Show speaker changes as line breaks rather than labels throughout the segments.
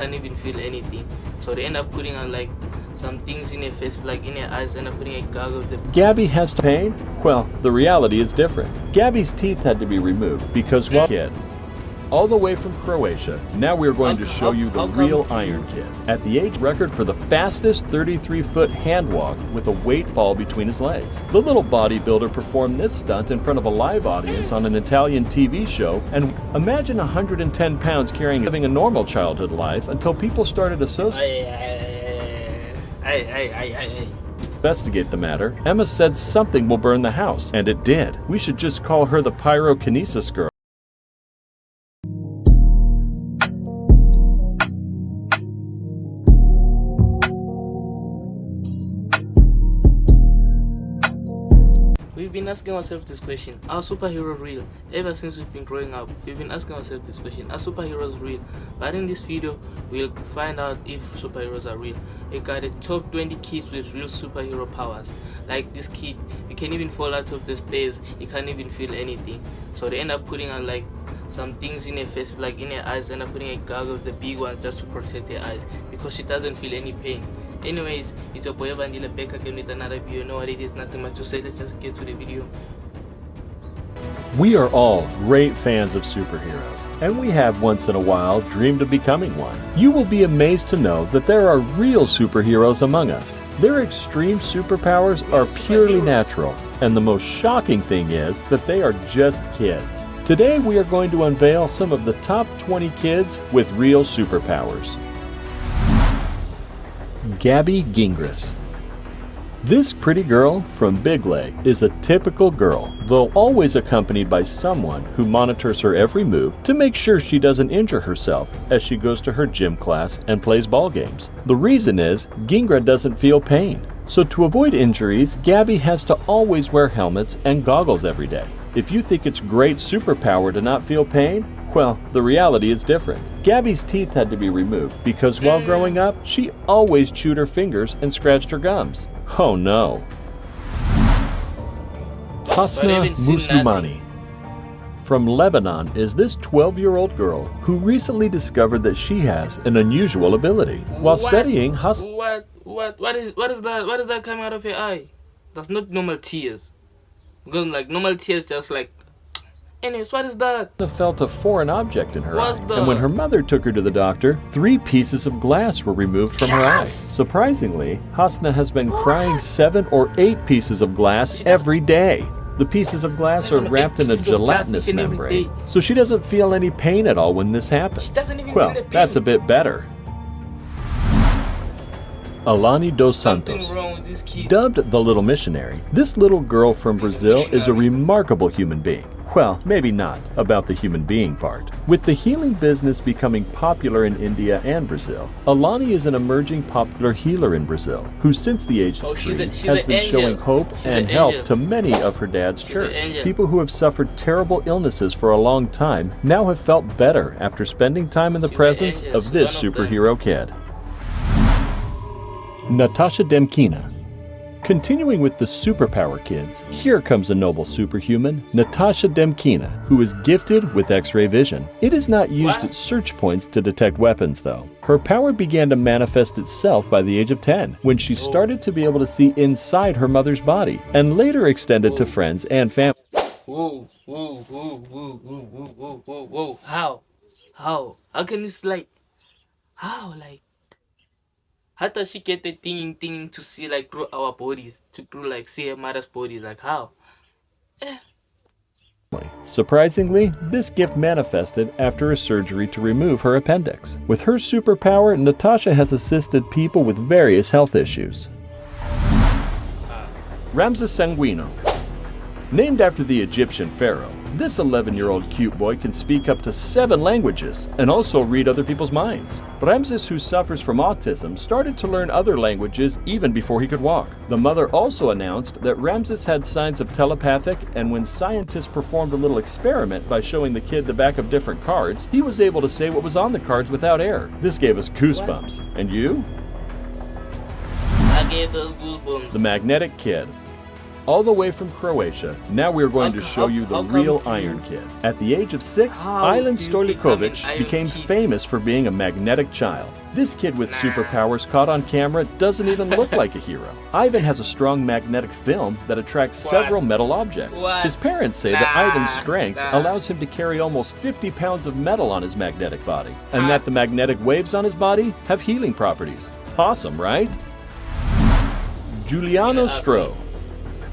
can't even feel anything. So they end up putting on like some things in her face, like in her eyes, and putting a goggle of the
Gabby has pain? Well, the reality is different. Gabby's teeth had to be removed because while kid, all the way from Croatia, now we're going to show you the real Iron Kid. At the age record for the fastest 33-foot hand walk with a weight ball between his legs. The little bodybuilder performed this stunt in front of a live audience on an Italian TV show, and imagine 110 pounds carrying living a normal childhood life until people started associating. Investigate the matter. Emma said something will burn the house, and it did. We should just call her the pyrokinesis girl.
We've been asking ourselves this question: are superheroes real? Ever since we've been growing up, we've been asking ourselves this question: are superheroes real? But in this video, we'll find out if superheroes are real. We got the top 20 kids with real superhero powers. Like this kid, he can even fall out of the stairs. He can't even feel anything. So they end up putting on like some things in her face, like in her eyes, and putting a goggle of the big ones just to protect her eyes because she doesn't feel any pain. Anyways, it's your boy Vandila back again with another video. You know what it is, nothing much to say. Let's just get to the video.
We are all great fans of superheroes, and we have once in a while dreamed of becoming one. You will be amazed to know that there are real superheroes among us. Their extreme superpowers are purely natural, and the most shocking thing is that they are just kids. Today we are going to unveil some of the top 20 kids with real superpowers. Gabby Gingras. This pretty girl from Big Leg is a typical girl, though always accompanied by someone who monitors her every move to make sure she doesn't injure herself as she goes to her gym class and plays ball games. The reason is Gingra doesn't feel pain. So to avoid injuries, Gabby has to always wear helmets and goggles every day. If you think it's great superpower to not feel pain, well, the reality is different. Gabby's teeth had to be removed because while growing up, she always chewed her fingers and scratched her gums. Oh no. Hasna Muslimani from Lebanon is this 12-year-old girl who recently discovered that she has an unusual ability. While studying
What is that? What is that coming out of your eye? That's not normal tears. Because like normal tears just like. Anyways, what is that?
Hasna felt a foreign object in her eye, and when her mother took her to the doctor, 3 pieces of glass were removed from her eye. Surprisingly, Hasna has been crying 7 or 8 pieces of glass every day. The pieces of glass are wrapped in a gelatinous membrane, so she doesn't feel any pain at all when this happens. Well, that's a bit better. Alani dos Santos. Dubbed the Little Missionary, this little girl from Brazil is a remarkable human being. Well, maybe not about the human being part. With the healing business becoming popular in India and Brazil, Alani is an emerging popular healer in Brazil, who since the age of 3 has been showing hope and help to many of her dad's church. People who have suffered terrible illnesses for a long time now have felt better after spending time in the presence of this superhero kid. Natasha Demkina. Continuing with the superpower kids, here comes a noble superhuman, Natasha Demkina, who is gifted with X-ray vision. It is not used at search points to detect weapons, though. Her power began to manifest itself by the age of 10, when she started to be able to see inside her mother's body, and later extended to friends and family.
Whoa. How can this like? How like? How does she get the thing to see like through our bodies, to like see her mother's body? Like how?
Surprisingly, this gift manifested after a surgery to remove her appendix. With her superpower, Natasha has assisted people with various health issues. Ramses Sanguino. Named after the Egyptian pharaoh, this 11-year-old cute boy can speak up to 7 languages and also read other people's minds. Ramses, who suffers from autism, started to learn other languages even before he could walk. The mother also announced that Ramses had signs of telepathic, and when scientists performed a little experiment by showing the kid the back of different cards, he was able to say what was on the cards without error. This gave us goosebumps. And you?
I gave those goosebumps.
The Magnetic Kid. All the way from Croatia, now we are going to show you the
how come
real
you-
Iron Kid. At the age of 6,
How
Ivan
do you become an
Stolikovic
Iron
became
Kid?
famous for being a magnetic child. This kid with superpowers caught on camera doesn't even look like a hero. Ivan has a strong magnetic film that attracts several metal objects.
What?
His parents say that Ivan's strength
Nah.
allows him to carry almost 50 pounds of metal on his magnetic body, and that the magnetic waves on his body have healing properties. Awesome, right? Giuliano Stro.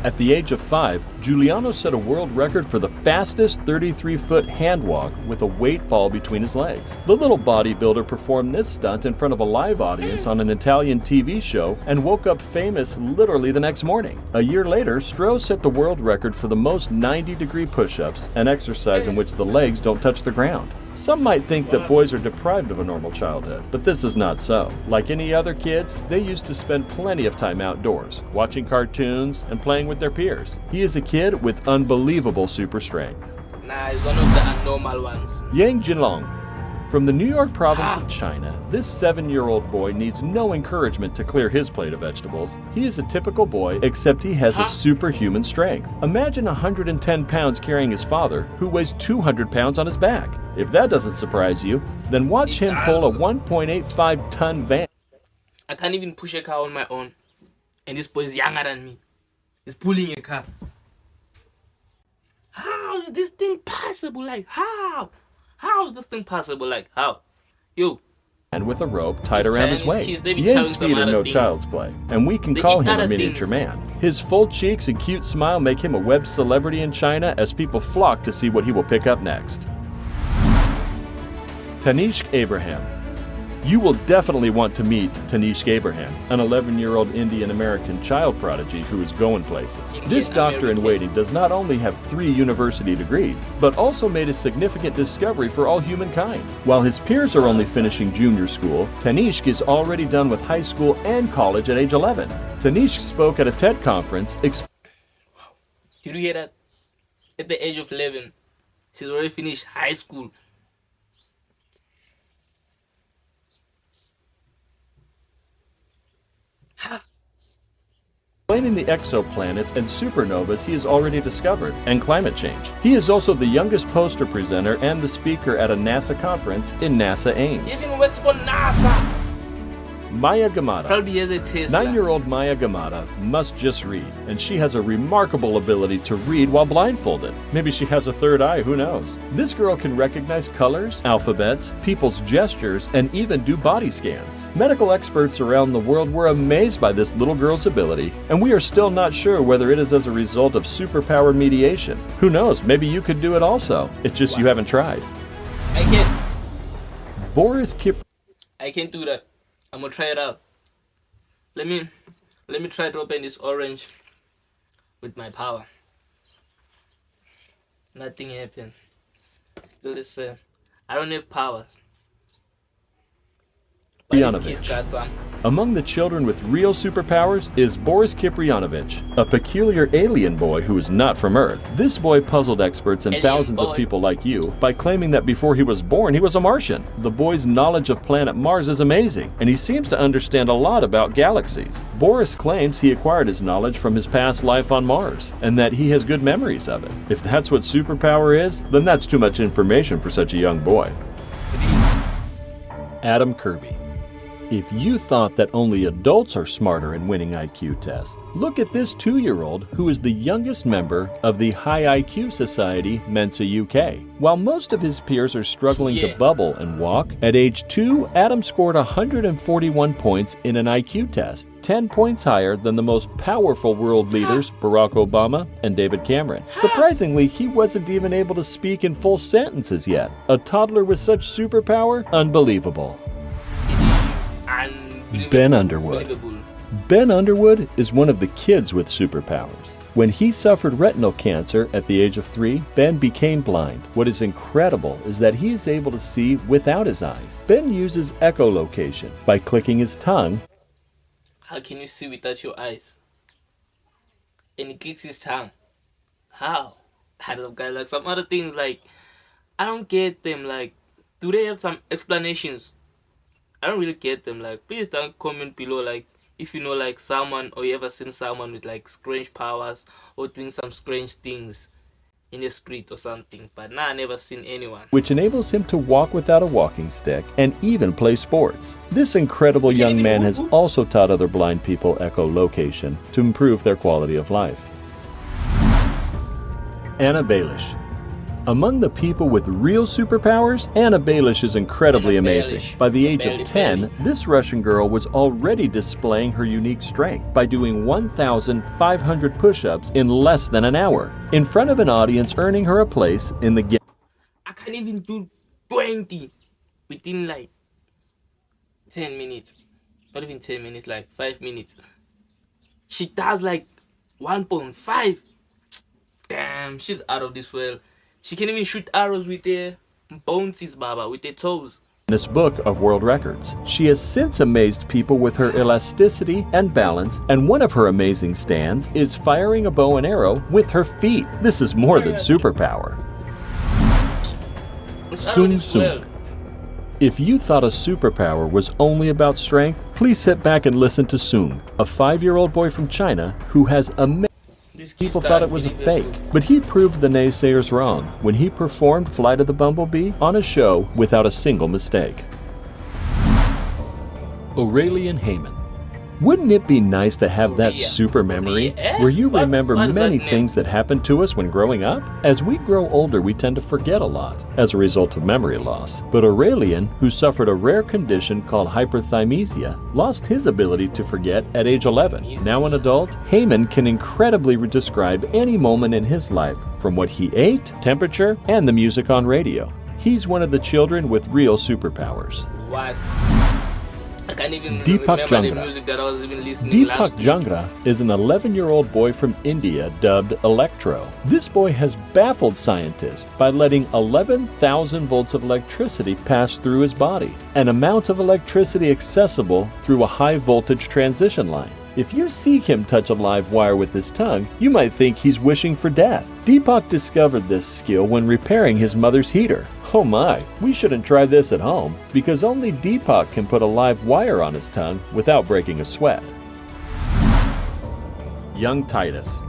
At the age of 5, Giuliano set a world record for the fastest 33-foot hand walk with a weight ball between his legs. The little bodybuilder performed this stunt in front of a live audience on an Italian TV show and woke up famous literally the next morning. A year later, Stro set the world record for the most 90-degree push-ups, an exercise in which the legs don't touch the ground. Some might think that boys are deprived of a normal childhood, but this is not so. Like any other kids, they used to spend plenty of time outdoors, watching cartoons and playing with their peers. He is a kid with unbelievable super strength.
Nah, it's one of the abnormal ones.
Yang Jinlong. From the New York province of China, this 7-year-old boy needs no encouragement to clear his plate of vegetables. He is a typical boy, except he has a superhuman strength. Imagine 110 pounds carrying his father, who weighs 200 pounds on his back. If that doesn't surprise you, then watch him pull a 1.85-ton van.
I can't even push a car on my own. And this boy is younger than me. He's pulling a car. How is this thing possible? Like, how? How is this thing possible? Like, how? Yo.
And with a rope tied
These
around his
Chinese
waist.
kids, they be
Yang's
shouting some
speed are
other
no
things.
child's play, and we can
They
call
eat
him a
other
miniature
things.
man. His full cheeks and cute smile make him a web celebrity in China as people flock to see what he will pick up next. Tanishq Abraham. You will definitely want to meet Tanishq Abraham, an 11-year-old Indian-American child prodigy who is going places. This doctor-in-waiting does not only have 3 university degrees, but also made a significant discovery for all humankind. While his peers are only finishing junior school, Tanishq is already done with high school and college at age 11. Tanishq spoke at a TED conference.
Did you hear that? At the age of 11, she's already finished high school.
Explaining the exoplanets and supernovas he has already discovered, and climate change. He is also the youngest poster presenter and the speaker at a NASA conference in NASA
He
Ames.
even works for NASA.
Maya Gamada.
Probably has a Tesla.
9-year-old Maya Gamada must just read, and she has a remarkable ability to read while blindfolded. Maybe she has a third eye, who knows? This girl can recognize colors, alphabets, people's gestures, and even do body scans. Medical experts around the world were amazed by this little girl's ability, and we are still not sure whether it is as a result of superpower mediation. Who knows, maybe you could do it also. It's just you haven't tried.
I can't.
Boris Kip.
I can't do that. I'm gonna try it out. Let me try to open this orange with my power. Nothing happened. Still the same. I don't have powers. But this kid's
Kiprianovich.
got some.
Among the children with real superpowers is Boris Kiprianovich, a peculiar alien boy who is not from Earth. This boy puzzled experts and
Alien
thousands of
boy.
people like you by claiming that before he was born, he was a Martian. The boy's knowledge of planet Mars is amazing, and he seems to understand a lot about galaxies. Boris claims he acquired his knowledge from his past life on Mars, and that he has good memories of it. If that's what superpower is, then that's too much information for such a young boy. Adam Kirby. If you thought that only adults are smarter in winning IQ tests, look at this 2-year-old who is the youngest member of the High IQ Society Mensa UK. While most of his peers are struggling to bubble and walk, at age 2, Adam scored 141 points in an IQ test, 10 points higher than the most powerful world leaders, Barack Obama and David Cameron. Surprisingly, he wasn't even able to speak in full sentences yet. A toddler with such superpower? Unbelievable. Ben Underwood.
Unbelievable.
Ben Underwood is one of the kids with superpowers. When he suffered retinal cancer at the age of 3, Ben became blind. What is incredible is that he is able to see without his eyes. Ben uses echolocation by clicking his tongue.
How can you see without your eyes? And he clicks his tongue. How? I don't know, like some other things, like, I don't get them. Like, do they have some explanations? I don't really get them. Like, please don't comment below. Like, if you know like someone, or you ever seen someone with like strange powers or doing some strange things in the street or something. But now I never seen anyone.
Which enables him to walk without a walking stick and even play sports. This incredible young man has also taught other blind people echolocation to improve their quality of life. Anna Baelish. Among the people with real superpowers, Anna Baelish is incredibly amazing. By the age of 10, this Russian girl was already displaying her unique strength by doing 1,500 push-ups in less than an hour, in front of an audience, earning her a place in the
I can't even do 20 within like 10 minutes. Not even 10 minutes, like 5 minutes. She does like 1.5. Damn, she's out of this world. She can even shoot arrows with her bones, Baba, with her toes.
Guinness Book of World Records. She has since amazed people with her elasticity and balance, and one of her amazing stands is firing a bow and arrow with her feet. This is more than superpower. Sung Sung. If you thought a superpower was only about strength, please sit back and listen to Sung, a 5-year-old boy from China who has amazing. People thought it was a fake, but he proved the naysayers wrong when he performed Flight of the Bumblebee on a show without a single mistake. Aurelian Heyman. Wouldn't it be nice to have that super memory where you remember many things that happened to us when growing up? As we grow older, we tend to forget a lot as a result of memory loss. But Aurelian, who suffered a rare condition called hyperthymesia, lost his ability to forget at age 11. Now an adult, Heyman can incredibly describe any moment in his life, from what he ate, temperature, and the music on radio. He's one of the children with real superpowers.
What? I can't even
Deepak
remember the
Jangra.
music that I was even listening
Deepak
last week.
Jangra is an 11-year-old boy from India dubbed Electro. This boy has baffled scientists by letting 11,000 volts of electricity pass through his body, an amount of electricity accessible through a high-voltage transition line. If you see him touch a live wire with his tongue, you might think he's wishing for death. Deepak discovered this skill when repairing his mother's heater. Oh my, we shouldn't try this at home, because only Deepak can put a live wire on his tongue without breaking a sweat. Young Titus.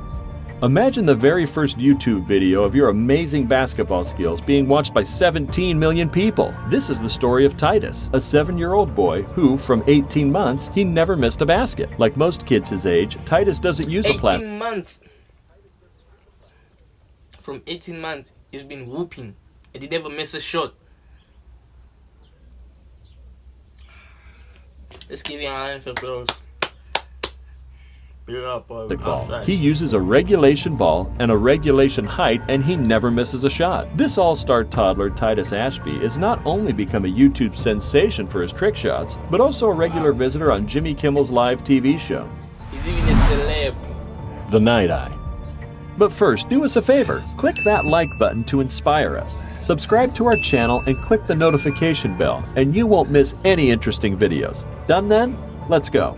Imagine the very first YouTube video of your amazing basketball skills being watched by 17 million people. This is the story of Titus, a 7-year-old boy who, from 18 months, he never missed a basket. Like most kids his age, Titus doesn't use a plastic.
18 months. From 18 months, he's been whooping. And he never missed a shot. Let's give him a hand for applause.
Ball. He uses a regulation ball and a regulation height, and he never misses a shot. This all-star toddler, Titus Ashby, has not only become a YouTube sensation for his trick shots, but also a regular visitor on Jimmy Kimmel's live TV show.
He's even a celeb.
The Night Eye. But first, do us a favor. Click that like button to inspire us. Subscribe to our channel and click the notification bell, and you won't miss any interesting videos. Done then? Let's go.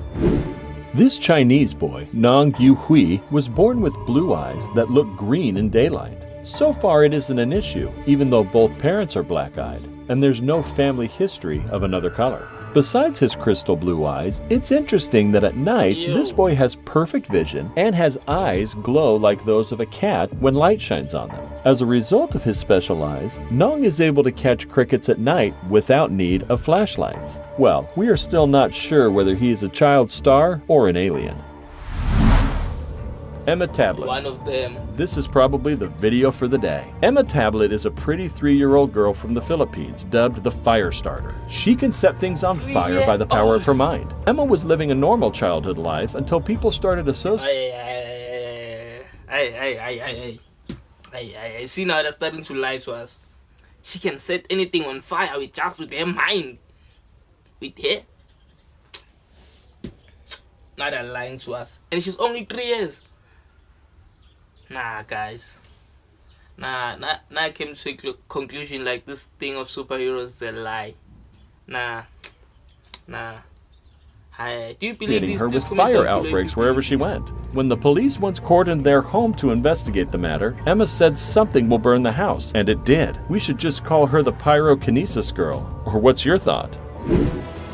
This Chinese boy, Nong Yu Hui, was born with blue eyes that look green in daylight. So far it isn't an issue, even though both parents are black-eyed, and there's no family history of another color. Besides his crystal blue eyes, it's interesting that at night, this boy has perfect vision and has eyes glow like those of a cat when light shines on them. As a result of his special eyes, Nong is able to catch crickets at night without need of flashlights. Well, we are still not sure whether he is a child star or an alien. Emma Tablet.
One of them.
This is probably the video for the day. Emma Tablet is a pretty 3-year-old girl from the Philippines, dubbed the Fire Starter. She can set things on fire by the power of her mind. Emma was living a normal childhood life until people started associating.
I see now they're starting to lie to us. She can set anything on fire with just with her mind. With her. Now they're lying to us. And she's only 3 years. Nah, guys. Nah, I came to a conclusion like this thing of superheroes is a lie. Nah. Do you believe
Hitting her with fire outbreaks wherever she went. When the police once cordoned their home to investigate the matter, Emma said something will burn the house, and it did. We should just call her the pyrokinesis girl. Or what's your thought?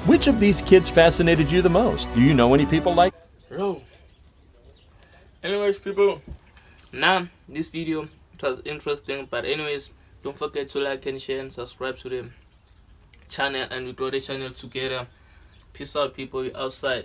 Which of these kids fascinated you the most? Do you know any people like?
Bro. Anyways, people, now this video, it was interesting, but anyways, don't forget to like and share and subscribe to the channel, and we grow the channel together. Peace out, people. We outside.